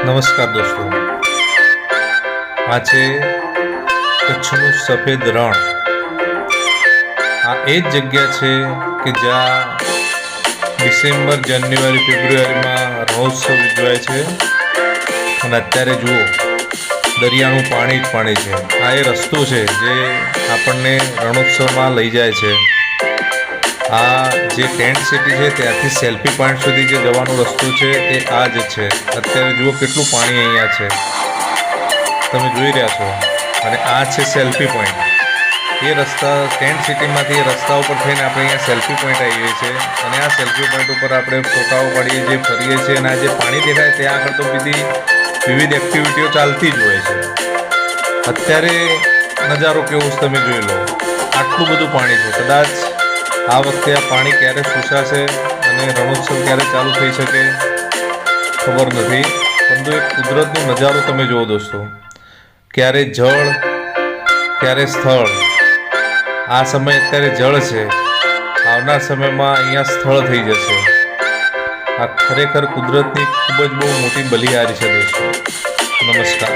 નમસ્કાર દોસ્તો, આ છે કચ્છનું સફેદ રણ। આ એ જ જગ્યા છે કે જ્યાં ડિસેમ્બર, જાન્યુઆરી, ફેબ્રુઆરીમાં રણોત્સવ ઉજવાય છે અને અત્યારે જુઓ દરિયાનું પાણી જ પાણી છે। આ એ રસ્તો છે જે આપણને રણોત્સવમાં લઈ જાય છે। આ જે ટેન્ટ સિટી છે ત્યાંથી સેલ્ફી પોઈન્ટ સુધી જે જવાનો રસ્તો છે એ આ જ છે। અત્યારે જુઓ કેટલું પાણી અહીંયા છે, તમે જોઈ રહ્યા છો। અને આ છે સેલ્ફી પોઈન્ટ। એ રસ્તા ટેન્ટ સિટીમાંથી એ રસ્તા ઉપર થઈને આપણે અહીંયા સેલ્ફી પોઈન્ટ આવીએ છીએ અને આ સેલ્ફી પોઈન્ટ ઉપર આપણે ફોટાઓ પાડીએ છીએ, ફરીએ છીએ। અને આ જે પાણી દેખાય ત્યાં આગળ તો વિવિધ એક્ટિવિટીઓ ચાલતી જ હોય છે। અત્યારે નજારો કેવો છે તમે જોઈ લો, આટલું બધું પાણી છે। કદાચ આ વખતે આ પાણી ક્યારે સુસાશે અને રણોત્સવ ક્યારે ચાલુ થઈ શકે ખબર નથી, પરંતુ એક કુદરતનો નજારો તમે જુઓ દોસ્તો। ક્યારે જળ, ક્યારે સ્થળ। આ સમય અત્યારે જળ છે, આવનાર સમયમાં અહીંયા સ્થળ થઈ જશે। આ ખરેખર કુદરતની ખૂબ જ બહુ મોટી બલિહારી છે દોસ્તો। નમસ્કાર।